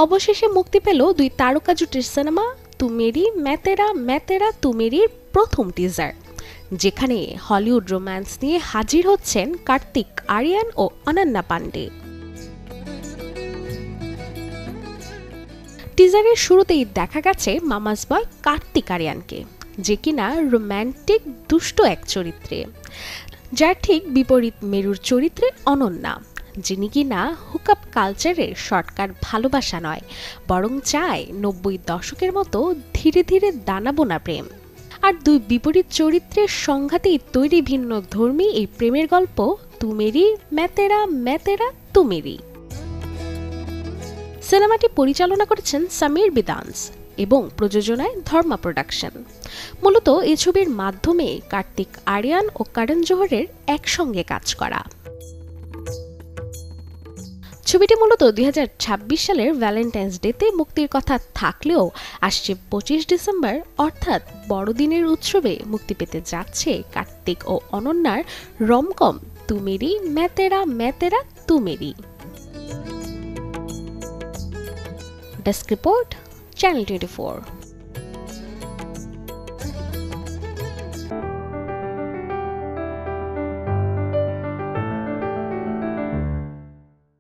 অবশেষে মুক্তি পেল দুই তারকা জুটির সিনেমা তু মেরি मैं तेरा मैं तेरा तू मेरीর প্রথম টিজার, যেখানে হলিউড রোম্যান্স নিয়ে হাজির হচ্ছেন কার্তিক আরিয়ান ও অনন্যা পান্ডে। টিজারের শুরুতেই দেখা গেছে মামাস বয় কার্তিক আরিয়ানকে, যে কিনা রোম্যান্টিক দুষ্ট এক চরিত্রে, যার ঠিক বিপরীত মেরুর চরিত্রে অনন্যা, যিনি কিনা হুকআপ কালচারের শর্টকাট ভালোবাসা নয়, বরং চায় 90 দশকের মতো ধীরে ধীরে দানাবোনা প্রেম। আর দুই বিপরীত চরিত্রের সংঘাতেই তৈরি ভিন্ন ধর্মী এই প্রেমের গল্প তু মেরি मैं तेरा तू मेरी। সিনেমাটি পরিচালনা করেছেন সমীর বিদান্স এবং প্রযোজনায় ধর্মা প্রোডাকশন। মূলত এই ছবির মাধ্যমে কার্তিক আরিয়ান ও করণ জোহরের একসঙ্গে কাজ করা। ছবিটি মূলত 2026 সালের ভ্যালেন্টাইন্স ডেতে মুক্তির কথা থাকলেও আসছে 25 ডিসেম্বর অর্থাৎ বড়দিনের উৎসবে মুক্তি পেতে যাচ্ছে কার্তিক ও অনন্যার রমকম তু মেরি मैं तेरा तू मेरी। Desk report, channel 24।